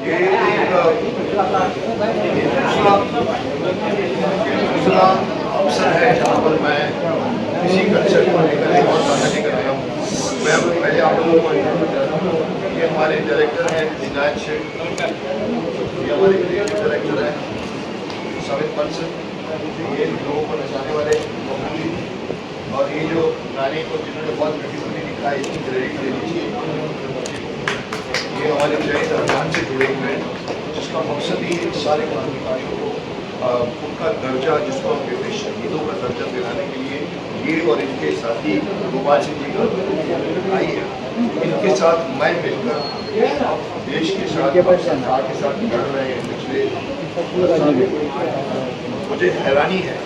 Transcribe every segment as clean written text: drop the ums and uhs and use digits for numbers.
ये दूसरा अवसर है जहाँ पर मैं किसी कंसर्ट को लेकर एक और बात लेकर आया हूँ। मैं पहले आप लोगों को ये हमारे डायरेक्टर हैं विनायक शेख, ये हमारे क्रिएटिव डायरेक्टर हैं समित पंसल, ये लोगों को नचाने वाले मोहम्मदी, और ये जो गाने को जिन्होंने बहुत ब्यूटीफुली लिखा है इसकी क्रेडिट ले लीजिए। ये हमारे जैन अभियान से जुड़े हुए हैं जिसका मकसद ही सारे क्रांतिकारियों को उनका दर्जा, जिसको हम कहते हैं शहीदों का दर्जा दिलाने के लिए ये और इनके साथी गोपाल सिंह जी का आई है। इनके साथ मैं मिलकर देश के साथ सरकार के साथ लड़ रहे हैं पिछले। मुझे हैरानी है,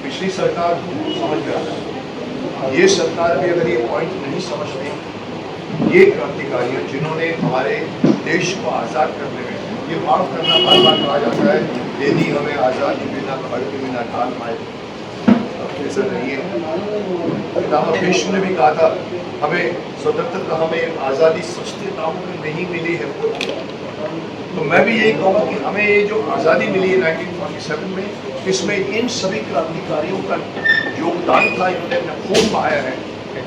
पिछली सरकार समझ में आता है, ये सरकार भी अगर ये पॉइंट नहीं समझती, ये क्रांतिकारियों जिन्होंने हमारे देश को आज़ाद करने में ये बात करना बार बार कहा जाता है, दे दी हमें आज़ादी बिना खड़ के बिना ढाल पाए, ऐसा नहीं है। पितामह भीष्म ने भी कहा था हमें स्वतंत्रता, हमें आज़ादी सस्ते दामों में नहीं मिली है। तो मैं भी यही कहूँगा कि हमें ये जो आज़ादी मिली है 1947 में, इसमें इन सभी क्रांतिकारियों का योगदान था, इन्होंने अपना खून बहाया है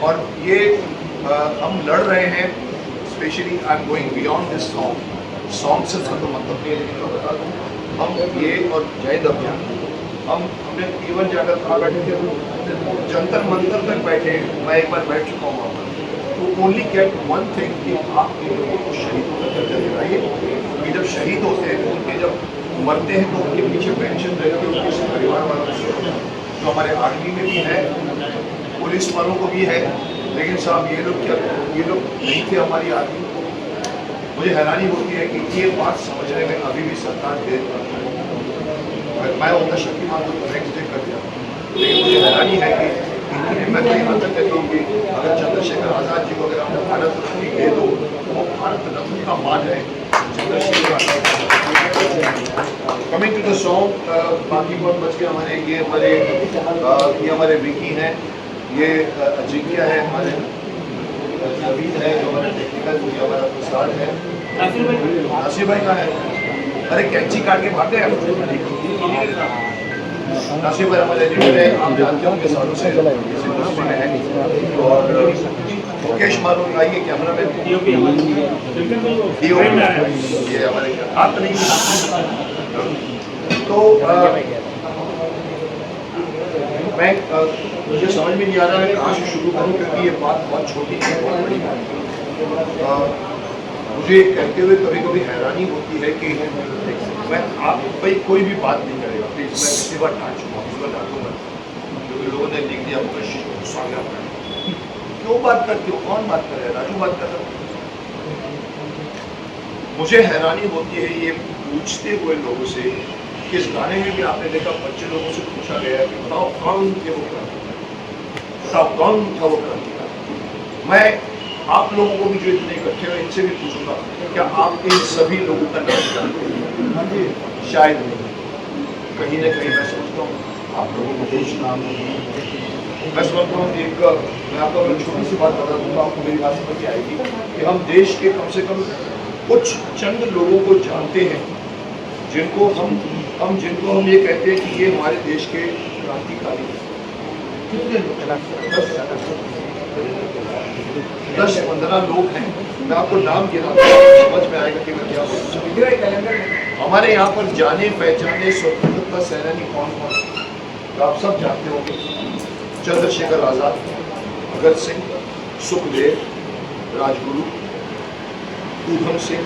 और ये हम लड़ रहे हैं। Specially I am going beyond this song से तो मतलब नहीं है, लेकिन मैं बता दूँ हम ये और जैन अभियान हमने इवन जाकर कहाँ बैठे थे, जंतर मंतर तक बैठे, मैं एक बार बैठ चुका हूँ वहाँ पर। तो ओनली गेट वन थिंग कि आप इन लोगों को शहीदों का दर्जा दिलाइए, कि जब शहीद होते हैं उनके जब मरते हैं तो उनके पीछे पेंशन रहती है, उनके परिवार वालों को। तो हमारे आर्मी में भी है, पुलिस वालों को भी है, लेकिन साहब ये लोग क्या, ये लोग नहीं थे हमारी आर्मी। मुझे हैरानी होती है कि ये बात समझने में अभी भी सरकार देर कर रही है। मैं उनका शक्तिमान को नेक्स्ट डे कर दिया, लेकिन मुझे हैरानी है कि मैं तो यहाँ तक कहता हूँ कि अगर चंद्रशेखर आज़ाद जी को अगर हमने भारत रत्न दे दो तो वो भारत रत्न का मान है Chandrashekhar Azad. Coming to the song, बाकी बहुत बच के हमारे ये हमारे विकी हैं, ये अजिंक्य है, हमारे नवीन है जो हमारा टेक्निकल, ये हमारा प्रसाद है, नासिर भाई का है। अरे कैंची काट के भाग गए नासिर भाई हमारे एडिटर है, आप जानते होंगे सालों से इंडस्ट्री में है। और मुकेश मालूम आइए कैमरा मैन, ये हमारे हाथ नहीं। तो मैं मुझे समझ में नहीं आ रहा है कहाँ से शुरू करूँ, क्योंकि ये बात बहुत छोटी है, बहुत बड़ी बात है। मुझे कहते हुए कभी कभी हैरानी होती है कि मैं आप भाई कोई भी बात नहीं करेगा प्लीज़, मैं इसी बार डांट चुका हूँ, इस बार डांटूंगा, क्योंकि लोगों ने लिख दिया स्वागत है। क्यों बात करते हो, कौन बात कर रहा है, राजू बात कर रहा है। मुझे हैरानी होती है ये पूछते हुए लोगों से। इस गाने में भी आपने देखा बच्चे लोगों से पूछा गया कि बताओ कौन थे वो क्रांतिकारी, बताओ कौन था वो क्रांतिकारी। मैं आप लोगों को भी जो इतने इकट्ठे हुए इनसे भी पूछूंगा, क्या आप इन सभी लोगों का नाम जानते हैं? शायद कहीं ना कहीं मैं सोचता हूँ आप लोगों को कुछ नाम नहीं। मैं समझता हूँ मैं आपको एक छोटी सी बात बता दूंगा, आपको मेरी बात समझ में आएगी कि हम देश के कम से कम कुछ चंद लोगों को जानते हैं जिनको हम ये कहते हैं कि ये हमारे देश के क्रांतिकारी हैं। कितने लोग? 10-15 लोग हैं। मैं आपको नाम गिनाता हूं, समझ में आएगा कि मैं क्या बोल रहा हूं। हमारे यहाँ पर जाने पहचाने स्वतंत्रता सेनानी कौन कौन, तो आप सब जानते होंगे। चंद्रशेखर आज़ाद, भगत सिंह, सुखदेव, राजगुरु, ऊधम सिंह,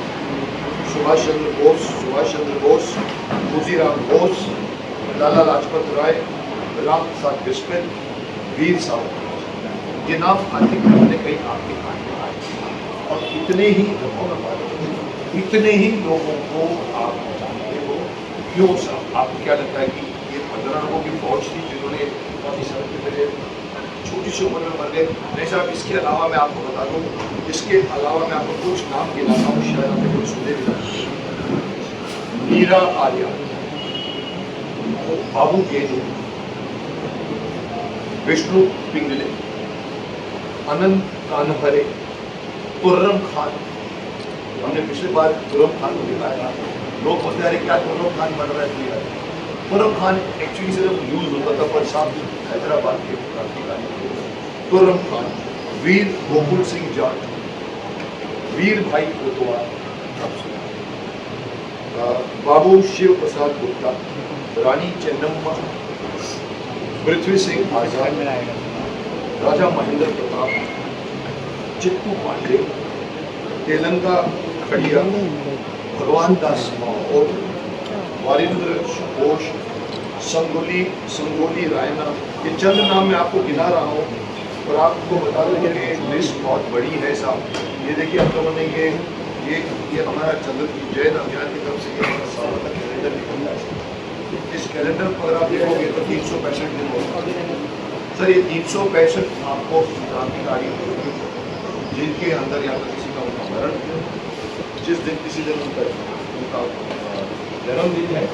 सुभाष चंद्र बोस, खुदीराम बोस, लाला लाजपत राय, राम प्रसाद बिस्मिल, वीर सावरकर। ये नाम आते कहीं कहीं आपके कान में आए, और इतने ही लोगों को आप जानते हो। क्यों साहब, आपको क्या लगता है कि ये 15 लोगों की फौज थी जिन्होंने छोटी सी उम्र में मर गए? नहीं साहब, इसके अलावा मैं आपको बता दूं, इसके अलावा मैं आपको कुछ नाम गिनाता हूँ, शायद आपने कुछ सुने भी ना। मीरा आर्या, बाबू गेंदे, विष्णु पिंगले, अनंत कानहरे, खुर्रम खान, हमने पिछली बार खुर्रम खान को दिखाया, लोग बोलते हैं क्या खुर्रम खान बन रहा है। खुर्रम खान एक्चुअली सिर्फ यूज होता था पर साहब हैदराबाद के क्रांतिकारी खुर्रम खान, वीर गोकुल सिंह जाट, वीर भाई कोतवाल, बाबू शिव प्रसाद गुप्ता, रानी चेन्नम्मा, पृथ्वी सिंह आजाद, राजा महेंद्र प्रताप, चित्तू पांडे, तेलंगा खड़िया, भगवान दास और वारिंद्र घोष, संगोली रायना। ये चंद नाम मैं आपको गिना रहा हूँ और आपको बता दूं कि लिस्ट बहुत बड़ी है साहब। ये देखिए हम लोगों ने ये हमारा चंद्र जैन अभियान की तरफ से ये हमारा साल का कैलेंडर निकल रहा है। इस कैलेंडर पर आप देखोगे तो 365 दिन होगा सर। ये 365 आपको क्रांतिकारी जिनके अंदर या तो किसी का उनका मरण, जिस दिन किसी दिन उनका जन्मदिन है,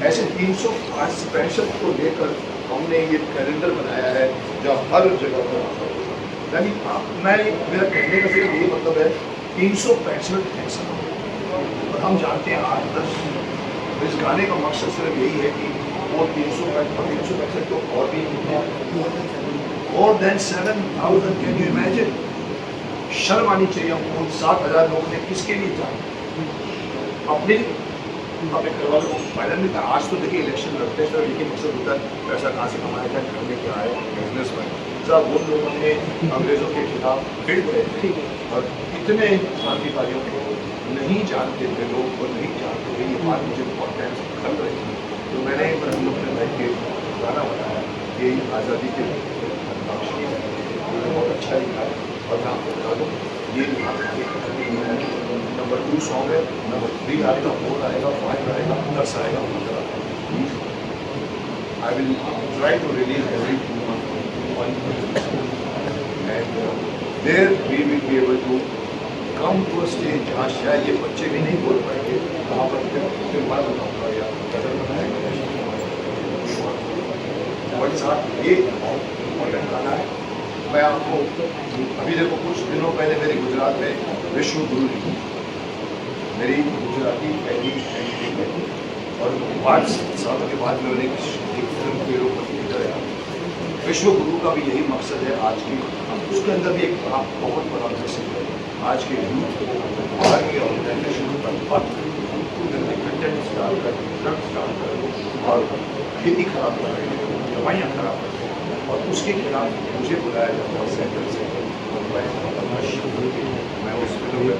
ऐसे 365 को लेकर हमने ये कैलेंडर बनाया है जो हर जगह पर, यानी मेरा कहने का सिर्फ ये मतलब है 365 ऐसा। और हम जानते हैं 8-10 इस गाने का मकसद सिर्फ यही है कि वो 365 तो और भी more than 7,000। Can you imagine? शर्म आनी चाहिए हमको। 7,000 लोगों ने किसके लिए जाना? अपने घर वालों को फायदा नहीं था। आज तो देखिए इलेक्शन लड़ते हैं सर, लेकिन मकसद होता है पैसा कहाँ से कमाया जाए, करने क्या है, बिजनेस में। सब उन लोगों ने अंग्रेजों के खिलाफ फिर गए थे और इतने क्रांतिकारियों को नहीं जानते थे लोग और नहीं जानते थे। ये बात मुझे बहुत टाइम से खल रही थी, तो मैंने हम लोग ने बैठ के गाना बनाया, ये आज़ादी के पक्ष में बहुत अच्छा लिखा है। और मैं आपको बता दूँ ये नंबर 2 सॉन्ग है, नंबर 3 आएगा, 4 आएगा, 5 आएगा, 10 आएगा, 15 आएगा। I will try to release every 2 months and there we will be able to come to a stage जहाँ शायद ये बच्चे भी नहीं बोल पाएंगे, वहाँ पर फिर मैं बताऊँगा या गजल बनाएगा। और साथ ये इम्पोर्टेंट गाना है। मैं आपको अभी देखो कुछ दिनों पहले मेरी गुजरात में विश्व गुरु जी, मेरी गुजराती पहली और 5 साल के बाद मैंने एक फिल्म के रूप में किया। विश्व गुरु का भी यही मकसद है आज की, उसके अंदर भी एक बहुत बड़ा मैसेज है आज के यूथ को, बाहर की ऑर्गेनाइजेशन पर कंटेंट डाल कर, ड्रग्स डाल कर और खेती खराब कर रहे हैं, दवाइयाँ खराब कर रहे हैं, और उसके खिलाफ मुझे बुलाया जाता है सेंटर से। मैं उस फिल्म में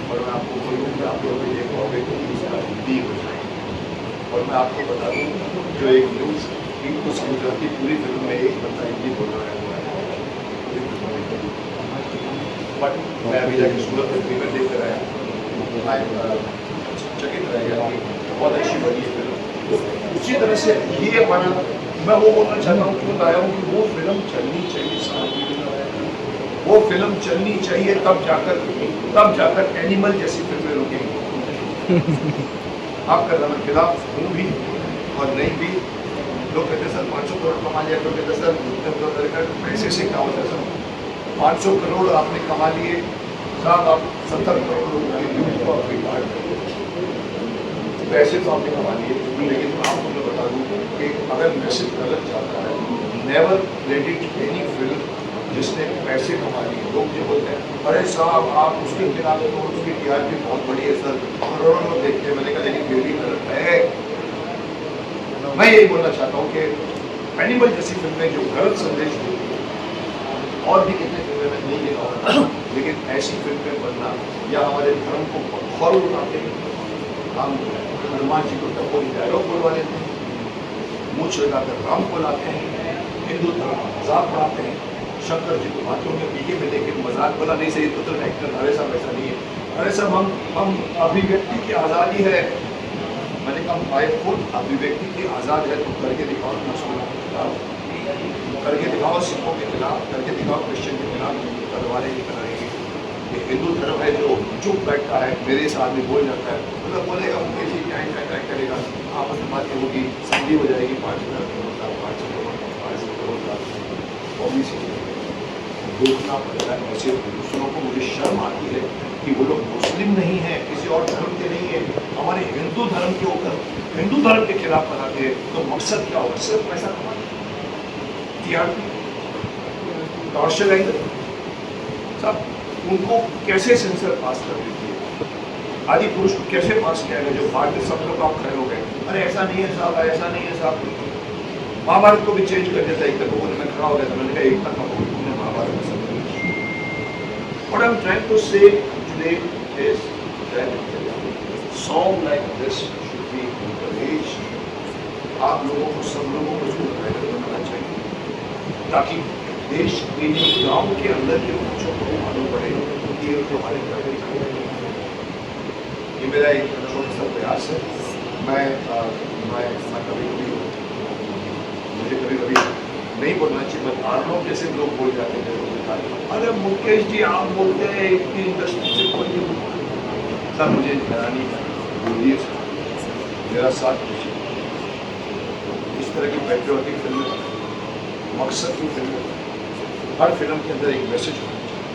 और मैं आपको बोलूँ कि आप लोग ये कहोगे कि इसका हिंदी हो जाए। और मैं आपको बता दूँ जो एक न्यूज़ की उस गुजराती पूरी फिल्म में एक बंदा हिंदी बोल रहा है, बट मैं अभी जाके सूरत में फीवर देख कर आया, चकित रह गया कि बहुत अच्छी बनी है फिल्म। उसी तरह से ये हमारा, मैं वो बोलना चाहता हूँ कि बताया हूँ कि वो फिल्म चलनी चाहिए, वो फिल्म चलनी चाहिए, तब जाकर एनिमल जैसी फिल्में रुकेंगी। आपका मैं खिलाफ हूँ भी और नहीं भी। लोग कहते सर 500 करोड़ कमा लिया, तो कहते सर पैसे से क्या होता है सर? 500 करोड़ आपने कमा लिए साहब, आप 70 करोड़ को आप रिकॉर्ड करें, पैसे तो आपने कमा लिए। लेकिन आपको मैं बता दूँ कि अगर मैसेज गलत जाता है, नेवर क्रेडिट एनी फिल्म जिसने पैसे कमा लिए। लोग जो बोलते हैं अरे साहब आप उसके खिलाफ तो उसकी टीआरपी बहुत बड़ी है सर, करोड़ों लोग देखते हैं। मैंने कहा लेकिन फिर भी गलत है। मैं यही बोलना चाहता हूँ कि एनिमल जैसी फिल्में जो गलत संदेश देती हैं, और भी कितने फिल्में में नहीं देखा, लेकिन ऐसी फिल्में बनना या हमारे धर्म को फॉलो बनाते हैं। हम हनुमान जी को टपोरी डायलॉग बोलवाने थे, मूछ लगाकर राम को लाते हैं, हिंदू धर्म मजाक बनाते हैं, शंकर जी को बातों में पीके में लेके मजाक बोला नहीं सही तो एक्टर। अरे साहब ऐसा नहीं है, अरे साहब हम अभिव्यक्ति की आज़ादी है। मैंने कहा भाई खुद अभिव्यक्ति की आज़ाद है तो करके दिखाओ, करके दिखाओ, सिखों के खिलाफ करके दिखाओ, क्रिश्चियन के खिलाफ तलवारें निकल रही है। ये हिंदू धर्म है जो चुप बैठता है, मेरे साथ भी बोल जाता है, मतलब बोलेगा मुकेश जी क्या इंटरैक्ट करेगा, आपस में बातें होगी, संधि हो जाएगी, 5,000 करोड़ का, 500 करोड़ का, 500 करोड़ का, ओबीसी रोकना पड़ेगा ऐसे दूसरों को। मुझे शर्म आती है कि वो लोग मुस्लिम नहीं है, किसी और धर्म के नहीं है, हमारे हिंदू धर्म के ऊपर हिंदू धर्म के खिलाफ बनाते हैं। तो मकसद क्या होगा? सिर्फ पैसा कमाना, टीआरपी, टॉर्चर एंगल। सब उनको कैसे सेंसर पास कर देती है? आदि पुरुष को कैसे पास किया गया जो बाद में सब लोग आप खड़े हो गए, अरे ऐसा नहीं है साहब, ऐसा नहीं है साहब। महाभारत को भी चेंज कर देता है। एक तक बोलने में खड़ा हो गया था, मैंने कहा एक तक तुमने महाभारत में सब What I'm trying to say today is that song like this should be encouraged. आप लोगों को, सब लोगों को इसको बेहतर बनाना चाहिए ताकि देश के गांव के अंदर के बच्चों को मालूम पड़े कि ये हमारे घर। ये मेरा एक छोटा सा प्रयास है। मैं कभी मुझे कभी नहीं बोलना चाहिए, बट आप लोग जैसे लोग बोल जाते हैं, अरे मुकेश जी आप बोलते हैं इतनी इंडस्ट्री से कोई नहीं बोलता। सर मुझे हैरानी बोलिए सर, मेरा साथ दीजिए। इस तरह की पैट्रियोटिक फिल्म, मकसद की फिल्म, हर फिल्म के अंदर एक मैसेज होना चाहिए,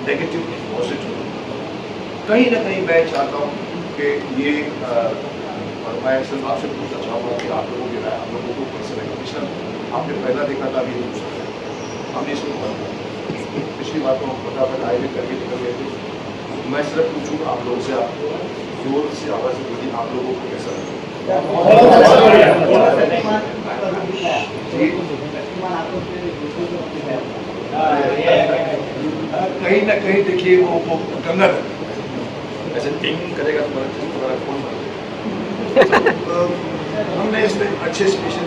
नेगेटिव नहीं पॉजिटिव। कहीं ना कहीं मैं चाहता हूँ कि ये और मैं सिर्फ आपसे पूछना चाहूँगा कि आप लोगों की राय, आप लोगों को कैसे लगे? पिछला आपने पहला देखा था, अभी दूसरा हमने इसको बहुत पिछली बार तो हम फटाफट आए भी करके निकल गए थे। मैं सिर्फ पूछूँगा आप लोगों से, आप जोर से आवाज़ से बोलिए, आप लोगों को कैसा लगा? कहीं ना कहीं देखिए वो गंगा ऐसे टिंग करेगा तुम्हारा फोन। हमने इसमें अच्छे स्पेशल